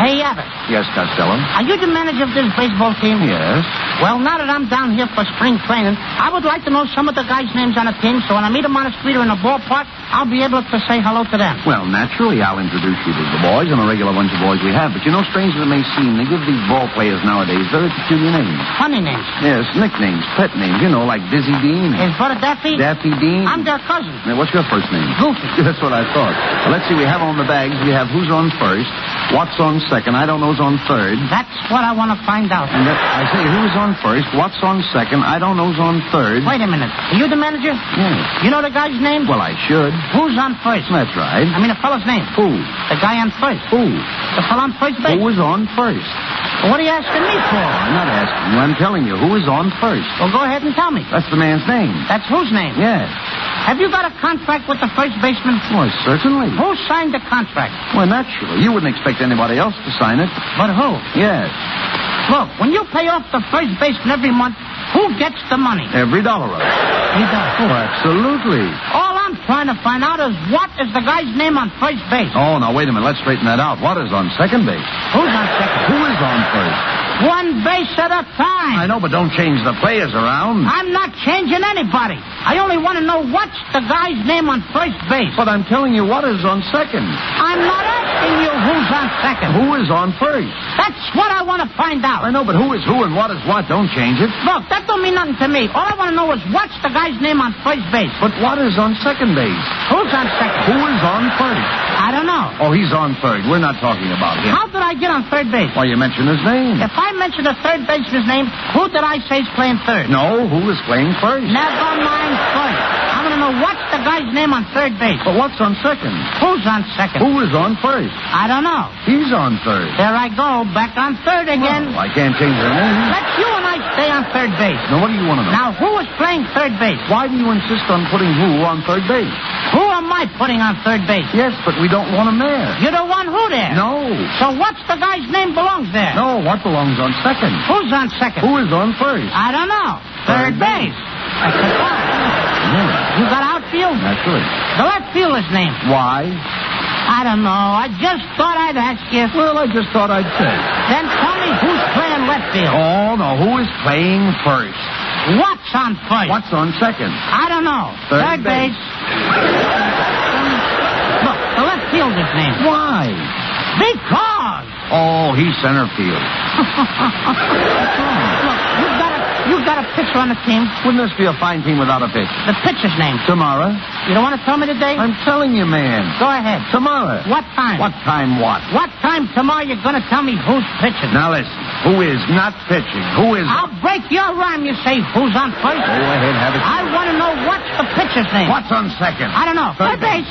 Hey, Abbott. Yes, Costello? Are you the manager of this baseball team? Yes. Well, now that I'm down here for spring training, I would like to know some of the guys' names on the team, so when I meet them on the street or in the ballpark, I'll be able to say hello to them. Well, naturally, I'll introduce you to the boys and a regular bunch of boys we have. But you know, strange as it may seem, they give these ball players nowadays very peculiar names. Funny names. Yes, nicknames, pet names, you know, like Dizzy Dean. Is Brother Daffy? Daffy Dean. I'm their cousin. Now, what's your first name? Goofy. That's what I thought. Well, let's see, we have on the bags, we have who's on first, what's on second, I don't know's on third. That's what I want to find out. And I say, who's on first, what's on second, I don't know's on third. Wait a minute. Are you the manager? Yes. You know the guy's name? Well, I should. Who's on first? That's right. I mean, the fellow's name. Who? The guy on first. Who? The fellow on first base. Who is on first? Well, what are you asking me for? I'm not asking you. I'm telling you. Who is on first? Well, go ahead and tell me. That's the man's name. That's whose name? Yes. Have you got a contract with the first baseman? Why, certainly. Who signed the contract? Well, naturally. You wouldn't expect anybody else to sign it. But who? Yes. Look, when you pay off the first baseman every month, who gets the money? Every dollar of it. He does. Oh, absolutely. All I'm trying to find out is what is the guy's name on first base? Oh, now, wait a minute. Let's straighten that out. What is on second base? Who's on second? Who is on first? One base at a time. I know, but don't change the players around. I'm not changing anybody. I only want to know what's the guy's name on first base. But I'm telling you what is on second. I'm not asking you who's on second. Who is on first? That's what I want to find out. I know, but who is who and what is what? Don't change it. Look, that don't mean nothing to me. All I want to know is what's the guy's name on first base. But what is on second base? Who's on second? Who is on first? I don't know. Oh, he's on third. We're not talking about him. How did I get on third base? Why, you mentioned his name. If I mention the third baseman's name, who did I say is playing third? No, who is playing first? Never mind first. I want to know what's the guy's name on third base. But what's on second? Who's on second? Who is on first? I don't know. He's on third. There I go, back on third again. Well, I can't change their name. Let you and I stay on third base. Now, what do you want to know? Now, who is playing third base? Why do you insist on putting who on third base? Who am I putting on third base? Yes, but we don't want him there. You don't want who there? No. So what's the guy's name belongs there? No, what belongs on second? Who's on second? Who is on first? I don't know. Third base. That's the point. Yeah. You got outfield? Naturally. The left fielder's name. Why? I don't know. I just thought I'd ask you. Well, I just thought I'd say. Then tell me who's playing left field. Oh, no. Who is playing first? What's on first? What's on second? I don't know. Third base. Look, the left fielder's name. Why? Because. Oh, he's center field. Look, you've got a pitcher on the team. Wouldn't this be a fine team without a pitch? The pitcher's name. Tomorrow. You don't want to tell me today? I'm telling you, man. Go ahead. Tomorrow. What time? What time what? What time tomorrow you're going to tell me who's pitching? Now listen. Who is not pitching? Who is... I'll break your rhyme. You say who's on first? Go ahead, have it. I want to know what's the pitcher's name. What's on second? I don't know. Third base.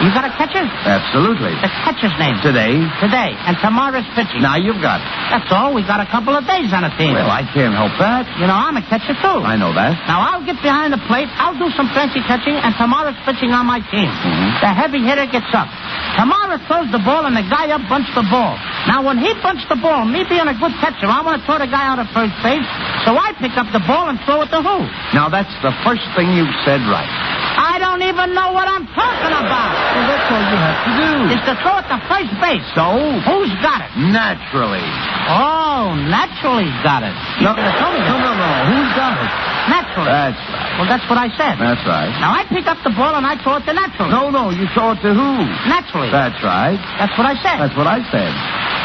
You got a catcher? Absolutely. The catcher's name. Today. Today. And tomorrow's pitching. Now you've got it. That's all. We got a couple of days on the team. Well, I can't help that. You know, I'm a catcher, too. I know that. Now, I'll get behind the plate. I'll do some fancy catching, and tomorrow's pitching on my team. Mm-hmm. The heavy hitter gets up. Tomorrow throws the ball, and the guy up bunts the ball. Now, when he bunts the ball, me being a good catcher, I want to throw the guy out of first base, so I pick up the ball and throw it to who? Now, that's the first thing you've said right. I don't even know what I'm talking about. Well, that's all you have to do. Is to throw it to first base. So? Who's got it? Naturally. Oh, naturally's got it. No. Who's got it? Naturally. That's right. Well, that's what I said. That's right. Now, I pick up the ball and I throw it to naturally. No, you throw it to who? Naturally. That's right. That's what I said. That's what I said.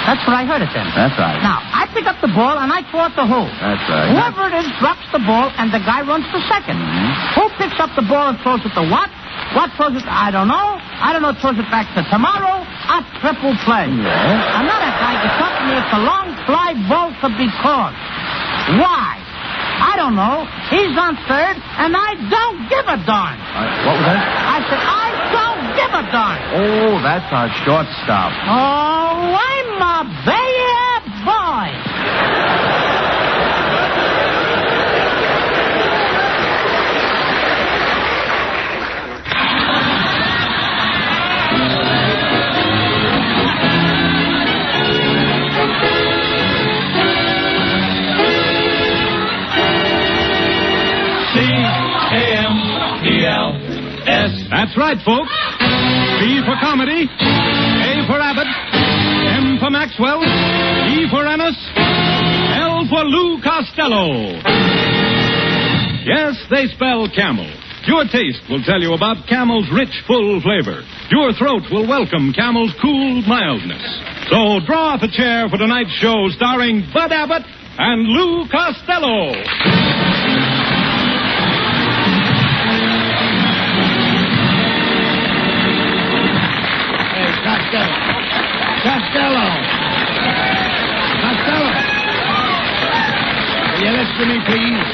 That's what I heard it then. That's right. Now, I pick up the ball and I throw it to who? That's right. Whoever it is drops the ball and the guy runs to second. Mm-hmm. Who picks up the ball and throws it to what? What throws it? I don't know. I don't know. Throws it back to tomorrow. A triple play. Yes. Another guy gets up to me. It's a long fly ball to be caught. Why? I don't know. He's on third, and I don't give a darn. What was that? I said, I don't give a darn. Oh, that's our shortstop. Oh, I'm a bad boy. C-A-M-E-L-S. That's right, folks. C for comedy, A for Abbott, M for Maxwell, E for Ennis, L for Lou Costello. Yes, they spell Camel. Your taste will tell you about Camel's rich, full flavor. Your throat will welcome Camel's cool mildness. So draw up a chair for tonight's show starring Bud Abbott and Lou Costello. Hey, Costello. Will you listen to me, please?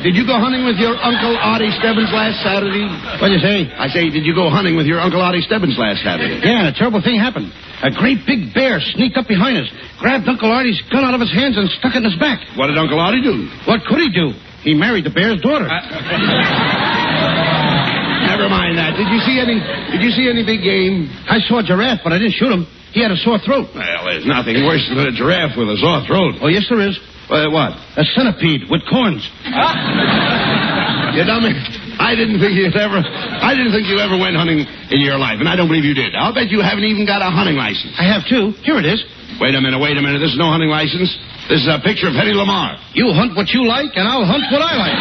Did you go hunting with your Uncle Artie Stebbins last Saturday? What'd you say? I say, did you go hunting with your Uncle Artie Stebbins last Saturday? Yeah, and a terrible thing happened. A great big bear sneaked up behind us, grabbed Uncle Artie's gun out of his hands, and stuck it in his back. What did Uncle Artie do? What could he do? He married the bear's daughter. Never mind that. Did you see any big game? I saw a giraffe, but I didn't shoot him. He had a sore throat. Well, there's nothing worse than a giraffe with a sore throat. Oh, yes, there is. What? A centipede with corns. You dummy. I didn't think you ever went hunting in your life, and I don't believe you did. I'll bet you haven't even got a hunting license. I have, too. Here it is. Wait a minute. This is no hunting license. This is a picture of Hetty Lamar. You hunt what you like, and I'll hunt what I like.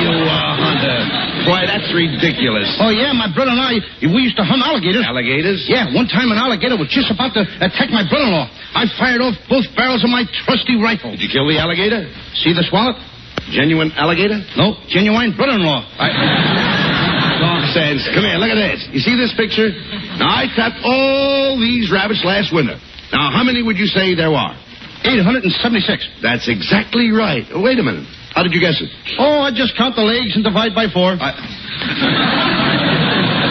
You hunter. Boy, that's ridiculous. Oh, yeah, my brother and I, we used to hunt alligators. Alligators? Yeah, one time an alligator was just about to attack my brother-in-law. I fired off both barrels of my trusty rifle. Did you kill the alligator? See this wallet? Genuine alligator? No, genuine brother-in-law. Nonsense. Come here, look at this. You see this picture? Now, I trapped all these rabbits last winter. Now, how many would you say there were? 876. That's exactly right. Oh, wait a minute. How did you guess it? Oh, I just count the legs and divide by 4.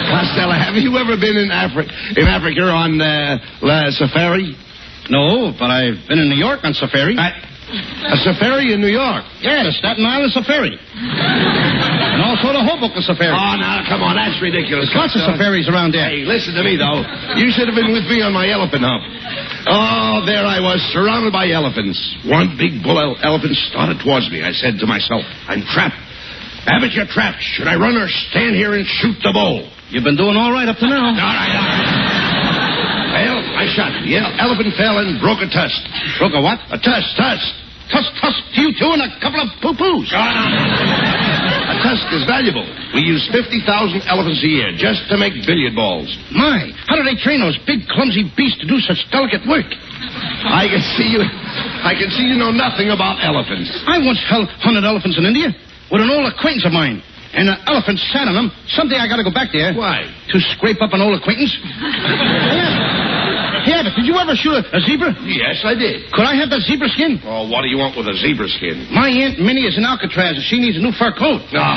Costello, have you ever been in Africa on safari? No, but I've been in New York on safari. A safari in New York? Yeah, the Staten Island safari. And also the Hoboken safari. Oh, now, come on, that's ridiculous. Lots of safaris around there. Hey, listen to me, though. You should have been with me on my elephant hump. Oh, there I was, surrounded by elephants. One big bull elephant started towards me. I said to myself, I'm trapped. Abbott, you're trapped. Should I run or stand here and shoot the bull? You've been doing all right up to now. All right. Well, I shot. The elephant fell and broke a tusk. Broke a what? A tusk. Tusk to you two and a couple of poo-poos. A tusk is valuable. We use 50,000 elephants a year just to make billiard balls. My, how do they train those big, clumsy beasts to do such delicate work? I can see you know nothing about elephants. I once hunted elephants in India with an old acquaintance of mine. And an elephant sat on them. Someday I got to go back there. Why? To scrape up an old acquaintance. Yeah, but did you ever shoot a zebra? Yes, I did. Could I have that zebra skin? Oh, what do you want with a zebra skin? My Aunt Minnie is in Alcatraz, and she needs a new fur coat. No,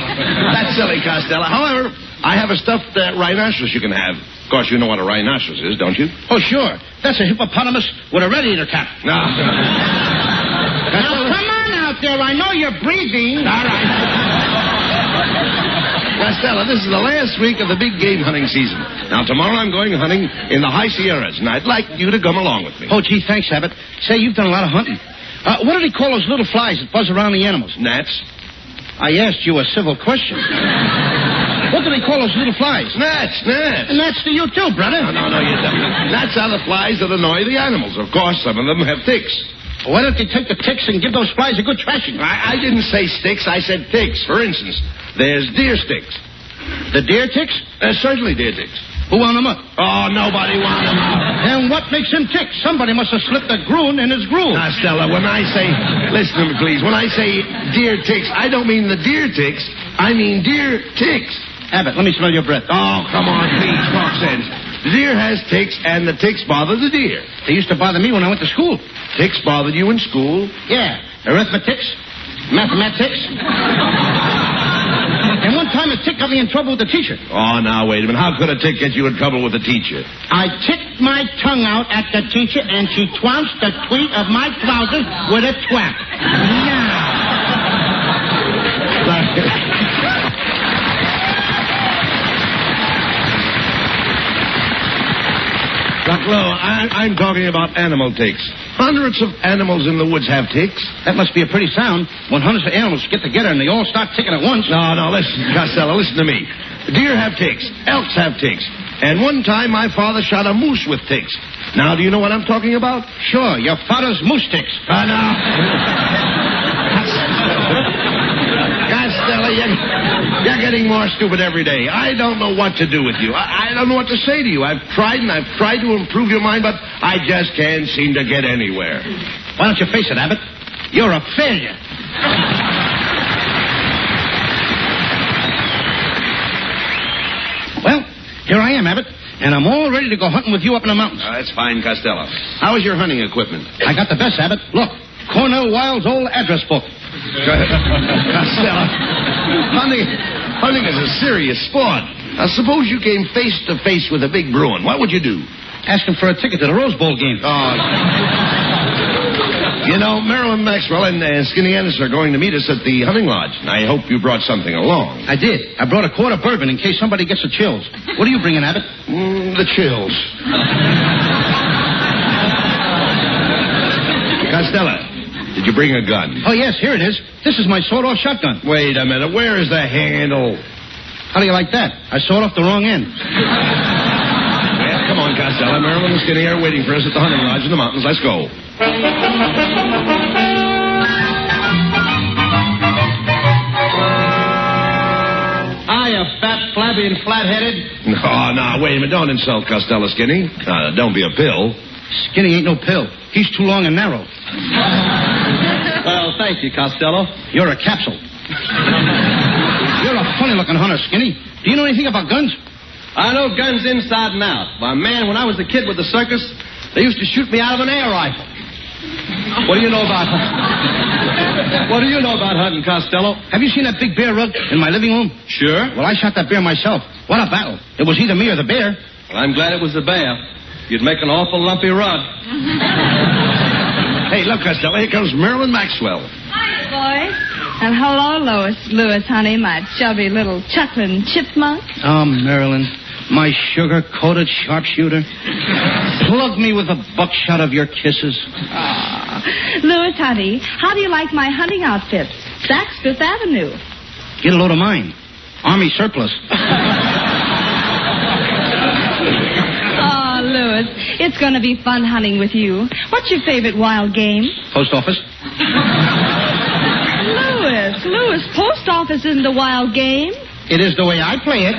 that's silly, Costello. However, I have a stuffed rhinoceros you can have. Of course, you know what a rhinoceros is, don't you? Oh, sure. That's a hippopotamus with a red-eater cap. No. Now, come on out there. I know you're breathing. All right. Costello, this is the last week of the big game hunting season. Now, tomorrow I'm going hunting in the high Sierras, and I'd like you to come along with me. Oh, gee, thanks, Abbott. Say, you've done a lot of hunting. What do they call those little flies that buzz around the animals? Gnats. I asked you a civil question. What do they call those little flies? Gnats. And that's to you, too, brother. No, you don't. Gnats are the flies that annoy the animals. Of course, some of them have ticks. Why don't they take the ticks and give those flies a good trashing? I didn't say sticks, I said ticks. For instance, there's deer sticks. The deer ticks? Certainly deer ticks. Who wound them up? Oh, nobody wound them up. And what makes him tick? Somebody must have slipped a groon in his groove. Now, Stella, when I say... Listen to me, please. When I say deer ticks, I don't mean the deer ticks. I mean deer ticks. Abbott, let me smell your breath. Oh, come on, please. Talk sense. The deer has ticks, and the ticks bother the deer. They used to bother me when I went to school. Ticks bothered you in school? Yeah. Arithmetics, mathematics. And one time a tick got me in trouble with the teacher. Oh, now, wait a minute. How could a tick get you in trouble with the teacher? I ticked my tongue out at the teacher, and she trounced the tweet of my trousers with a twap. Now. Look, I'm talking about animal ticks. Hundreds of animals in the woods have ticks. That must be a pretty sound when hundreds of animals get together and they all start ticking at once. No, listen, Costello, listen to me. Deer have ticks. Elks have ticks. And one time my father shot a moose with ticks. Now, do you know what I'm talking about? Sure, your father's moose ticks. No. Costello, you're getting more stupid every day. I don't know what to do with you. I don't know what to say to you. I've tried to improve your mind, but I just can't seem to get anywhere. Why don't you face it, Abbott? You're a failure. Well, here I am, Abbott, and I'm all ready to go hunting with you up in the mountains. That's fine, Costello. How is your hunting equipment? I got the best, Abbott. Look, Cornell Wilde's old address book. Costello, hunting is a serious sport. Now, suppose you came face to face with a big Bruin. What would you do? Ask him for a ticket to the Rose Bowl game. You know, Marilyn Maxwell and Skinny Ennis are going to meet us at the hunting lodge. I hope you brought something along. I did. I brought a quart of bourbon in case somebody gets the chills. What are you bringing, Abbott? The chills. Costello, did you bring a gun? Oh, yes, here it is. This is my sawed-off shotgun. Wait a minute. Where is the handle? How do you like that? I sawed off the wrong end. Well, come on, Costello. Marilyn and Skinny are waiting for us at the hunting lodge in the mountains. Let's go. Hiya, fat, flabby, and flat-headed. No, wait a minute. Don't insult Costello, Skinny. Don't be a pill. Skinny ain't no pill. He's too long and narrow. Well, thank you, Costello. You're a capsule. You're a funny-looking hunter, Skinny. Do you know anything about guns? I know guns inside and out. Why, man, when I was a kid with the circus, they used to shoot me out of an air rifle. What do you know about hunting, Costello? Have you seen that big bear rug in my living room? Sure. Well, I shot that bear myself. What a battle. It was either me or the bear. Well, I'm glad it was the bear. You'd make an awful lumpy rug. Hey, look, Costello, here comes Marilyn Maxwell. Hi, boys. And hello, Louis, honey, my chubby little chuckling chipmunk. Oh, Marilyn, my sugar-coated sharpshooter. Plug me with a buckshot of your kisses. Louis, honey, how do you like my hunting outfits? Saks Fifth Avenue. Get a load of mine. Army surplus. Oh, Louis, it's going to be fun hunting with you. What's your favorite wild game? Post office. Louis, post office isn't a wild game. It is the way I play it.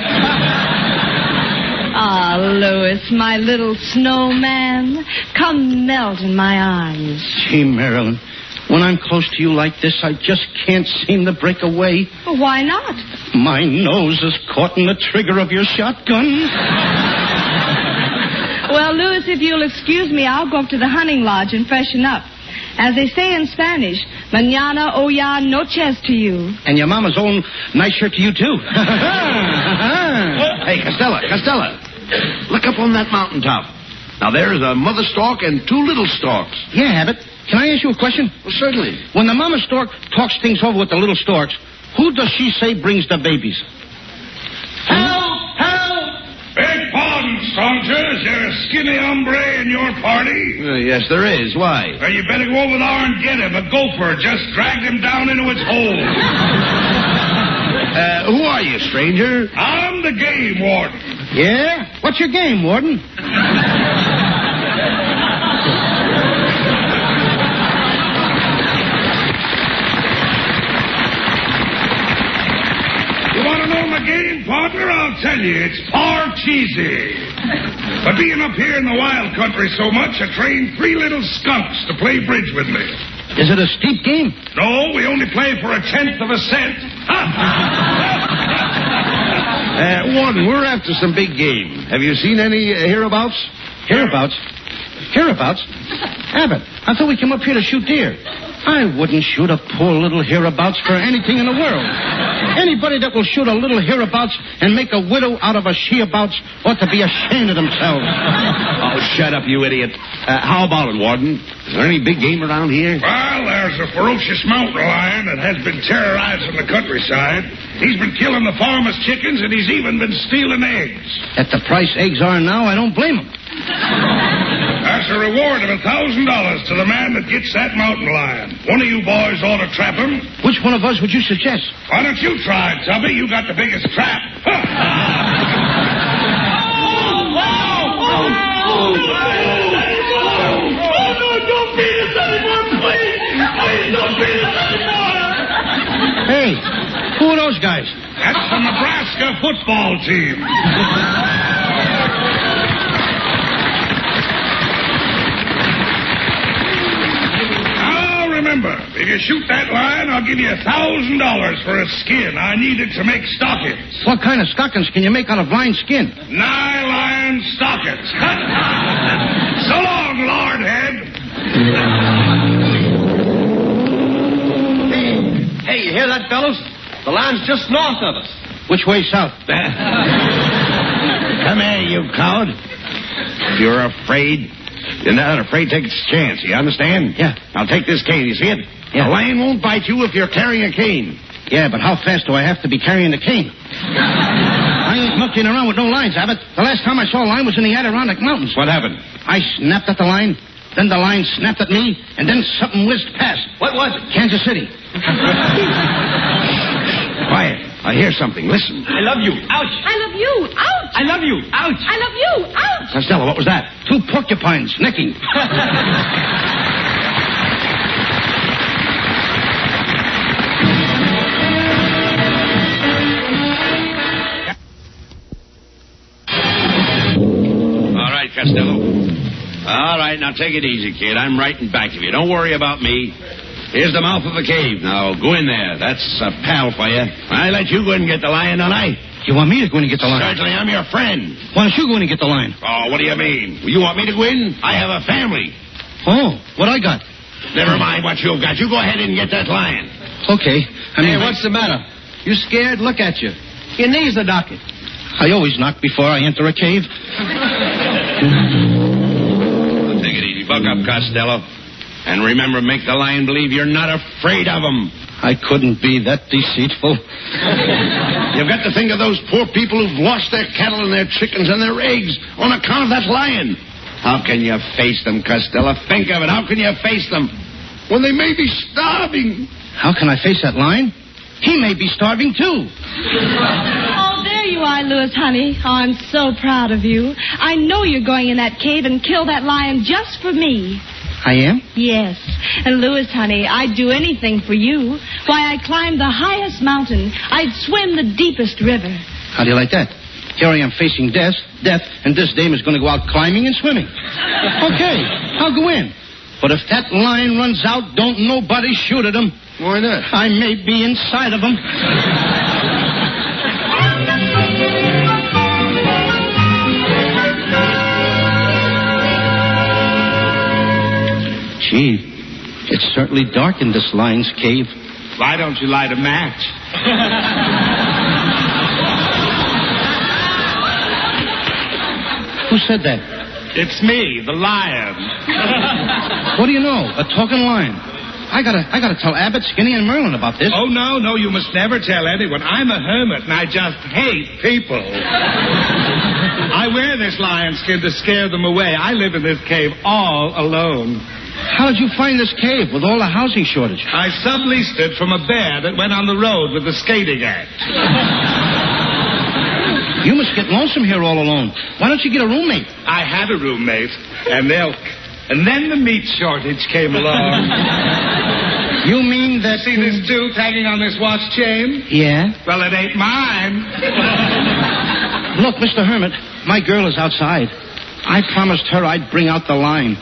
Ah, Louis, my little snowman, come melt in my arms. Gee, Marilyn, when I'm close to you like this, I just can't seem to break away. Well, why not? My nose is caught in the trigger of your shotgun. Well, Louis, if you'll excuse me, I'll go up to the hunting lodge and freshen up. As they say in Spanish, mañana o ya noches to you. And your mama's own nice shirt to you, too. Hey, Costello, look up on that mountaintop. Now, there's a mother stork and two little storks. Yeah, Abbott. Can I ask you a question? Well, certainly. When the mama stork talks things over with the little storks, who does she say brings the babies? Help! Beg pardon, soldier. Is there a skinny hombre in your party? Yes, there is. Why? Well, you better go over there and get him. A gopher just dragged him down into its hole. Who are you, stranger? I'm the game warden. Yeah? What's your game, Warden? You want to know my game, partner? I'll tell you. It's Parcheesi. But being up here in the wild country so much, I trained 3 little skunks to play bridge with me. Is it a steep game? No, we only play for 1/10 of a cent. Warden, we're after some big game. Have you seen any hereabouts? Hereabouts? Hereabouts? Abbott, I thought we came up here to shoot deer. I wouldn't shoot a poor little hereabouts for anything in the world. Anybody that will shoot a little hereabouts and make a widow out of a sheabouts ought to be ashamed of themselves. Oh, shut up, you idiot. How about it, Warden? Is there any big game around here? Well, there's a ferocious mountain lion that has been terrorizing the countryside. He's been killing the farmers' chickens, and he's even been stealing eggs. At the price eggs are now, I don't blame him. There's a reward of $1,000 to the man that gets that mountain lion. One of you boys ought to trap him. Which one of us would you suggest? Why don't you try it, Tubby? You got the biggest trap. Don't beat us anymore, please! Please don't beat us anymore! Hey, who are those guys? That's the Nebraska football team. Now, remember, if you shoot that lion, I'll give you $1,000 for a skin. I need it to make stockings. What kind of stockings can you make out of lion skin? Nylon stockings. So long, Lordhead. Hey, you hear that, fellows? The line's just north of us. Which way south? Come here, you coward. If you're afraid, you're not afraid to take a chance. You understand? Yeah. Now take this cane. You see it? Yeah. The lion won't bite you if you're carrying a cane. Yeah, but how fast do I have to be carrying the cane? I ain't mucking around with no lines, Abbott. The last time I saw a lion was in the Adirondack Mountains. What happened? I snapped at the lion, then the lion snapped at me, and then something whizzed past. What was it? Kansas City. Quiet. I hear something. Listen. I love you. Ouch. I love you. Ouch. I love you. Ouch. I love you. Ouch. Costello, what was that? 2 porcupines necking. All right, Costello. All right, now take it easy, kid. I'm right in back of you. Don't worry about me. Here's the mouth of the cave. Now, go in there. That's a pal for you. I let you go in and get the lion, don't I? You want me to go in and get the lion? Certainly, I'm your friend. Why don't you go in and get the lion? Oh, what do you mean? You want me to go in? I have a family. Oh, what I got? Never mind what you've got. You go ahead and get that lion. Okay. Hey, what's the matter? You scared? Look at you. Your knees are knocking. I always knock before I enter a cave. Well, take it easy. Buck up, Costello. And remember, make the lion believe you're not afraid of him. I couldn't be that deceitful. You've got to think of those poor people who've lost their cattle and their chickens and their eggs on account of that lion. How can you face them, Costello? Think of it. How can you face them when they may be starving? How can I face that lion? He may be starving, too. Oh, there you are, Louis, honey. Oh, I'm so proud of you. I know you're going in that cave and kill that lion just for me. I am? Yes. And Louis, honey, I'd do anything for you. Why, I'd climb the highest mountain. I'd swim the deepest river. How do you like that? Here I am facing death, and this dame is going to go out climbing and swimming. Okay, I'll go in. But if that lion runs out, don't nobody shoot at him. Why not? I may be inside of him. Gee, it's certainly dark in this lion's cave. Why don't you light a match? Who said that? It's me, the lion. What do you know? A talking lion. I gotta tell Abbott, Skinny, and Merlin about this. Oh, no, you must never tell anyone. I'm a hermit, and I just hate people. I wear this lion skin to scare them away. I live in this cave all alone. How did you find this cave with all the housing shortage? I subleased it from a bear that went on the road with the skating act. You must get lonesome here all alone. Why don't you get a roommate? I had a roommate and elk. And then the meat shortage came along. You mean that... See this tooth hanging on this watch chain? Yeah? Well, it ain't mine. Look, Mr. Hermit, my girl is outside. I promised her I'd bring out the lion.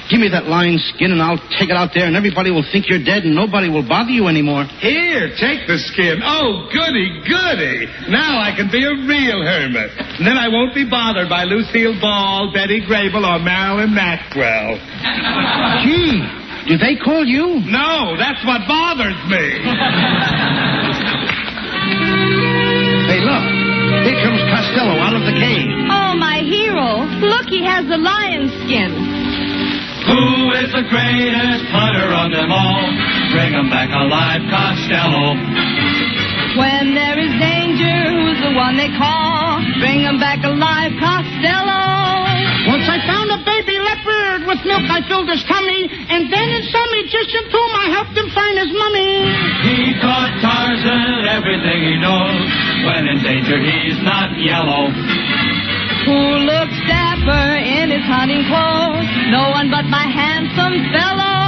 Give me that lion skin and I'll take it out there and everybody will think you're dead and nobody will bother you anymore. Here, take the skin. Oh, goody, goody. Now I can be a real hermit. And then I won't be bothered by Lucille Ball, Betty Grable, or Marilyn Maxwell. Gee, do they call you? No, that's what bothers me. Hey, look. Here comes Costello out of the cave. Oh, my hero. Look, he has the lion skin. Who is the greatest hunter of them all? Bring 'em back alive, Costello. When there is danger, who's the one they call? Bring 'em back alive, Costello. Once I found a baby leopard with with milk, I filled his tummy, and then in some Egyptian tomb, I helped him find his mummy. He taught Tarzan everything he knows. When in danger, he's not yellow. Who looks dapper in his hunting clothes? No one but my handsome fellow.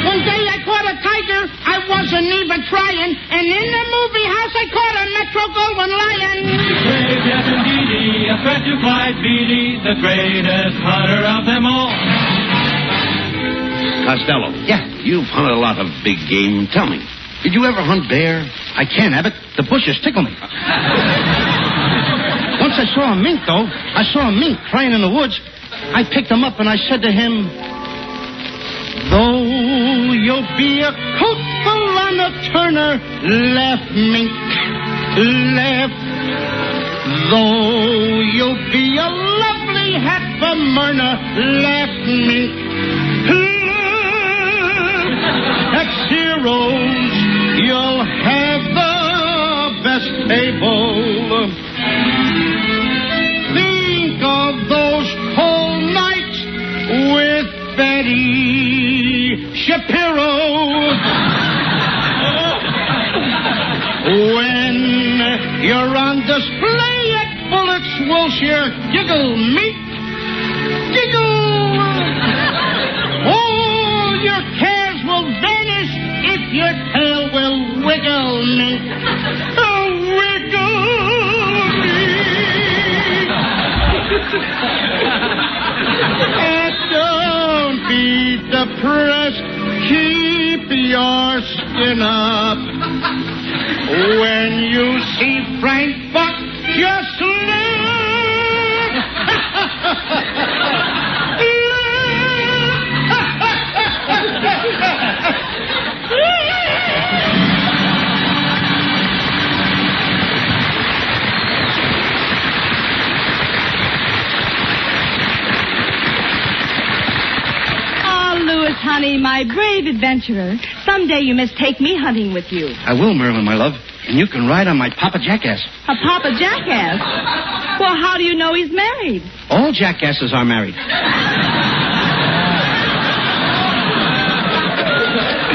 One day I caught a tiger, I wasn't even trying, and in the movie house I caught a Metro Goldwyn lion. Brave, yes indeedy, a threat to flight, Beady, the greatest hunter of them all. Costello. Yeah. You've hunted a lot of big game. Tell me, did you ever hunt bear? I can't, Abbott. The bushes tickle me. Once I saw a mink, though. I saw a mink crying in the woods. I picked him up and I said to him, though you'll be a coatful on a Turner, left, mink, left. Though you'll be a lovely hat for Myrna, left, mink, left. X-Heroes, you'll have the best table. Think of those cold nights with Betty Shapiro. When you're on display at Bullock's Wilshire, giggle, meek, giggle. All your cares will vanish if your tail will wiggle, meek. Oh, wiggle, meek. And don't be depressed. Keep your skin up. When you see Frank Buck, just look. Louis, honey, my brave adventurer. Someday you must take me hunting with you. I will, Marilyn, my love. And you can ride on my Papa Jackass. A Papa Jackass? Well, how do you know he's married? All jackasses are married.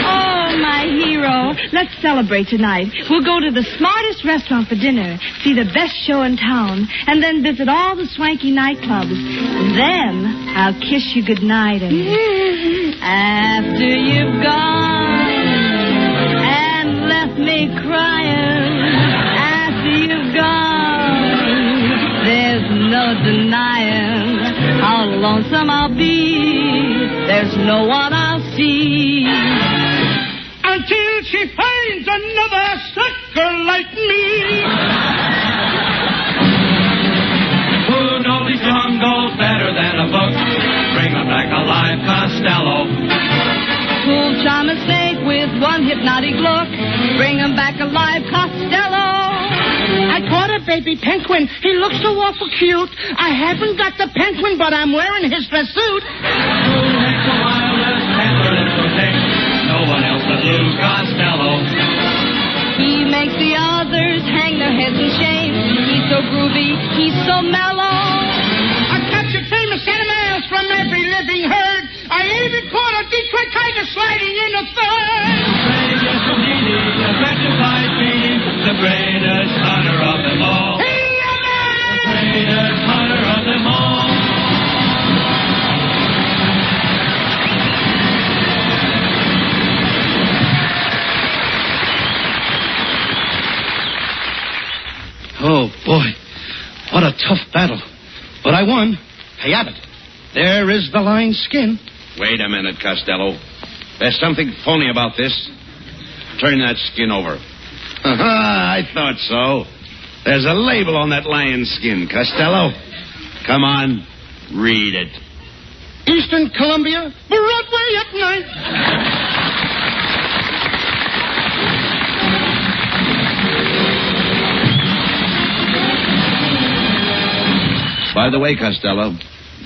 Oh, my hero. Let's celebrate tonight. We'll go to the smartest restaurant for dinner, see the best show in town, and then visit all the swanky nightclubs. Then I'll kiss you goodnight and after you've gone and left me crying, after you've gone, there's no denying how lonesome I'll be. There's no one I'll see until she finds another sucker like me. Who knows these jungles better than a book? Bring them back alive, Costello. Fool, charm, and snake with one hypnotic look. Bring him back alive, Costello. I caught a baby penguin. He looks so awful cute. I haven't got the penguin, but I'm wearing his dress suit. Who makes the wildest antler that will take? No one else but Lou Costello. He makes the others hang their heads in shame. He's so groovy, he's so mellow. I captured famous animals from every living herd. I even caught a Detroit tiger sliding in the third. Greatest indeed, the rectified being the greatest hunter of them all. The greatest hunter of them all. Oh, boy. What a tough battle. But I won. Hey, Abbott, there is the lion's skin. Wait a minute, Costello. There's something phony about this. Turn that skin over. I thought so. There's a label on that lion's skin, Costello. Come on, read it. Eastern Columbia, Broadway at night. By the way, Costello,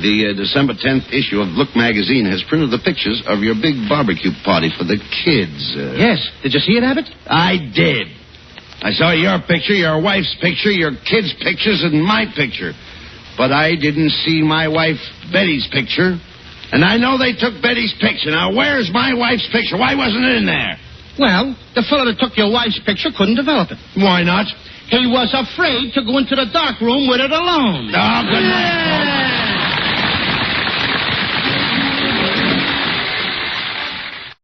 the December 10th issue of Look magazine has printed the pictures of your big barbecue party for the kids. Yes. Did you see it, Abbott? I did. I saw your picture, your wife's picture, your kids' pictures, and my picture. But I didn't see my wife Betty's picture. And I know they took Betty's picture. Now, where's my wife's picture? Why wasn't it in there? Well, the fellow that took your wife's picture couldn't develop it. Why not? He was afraid to go into the dark room with it alone. Oh, good night.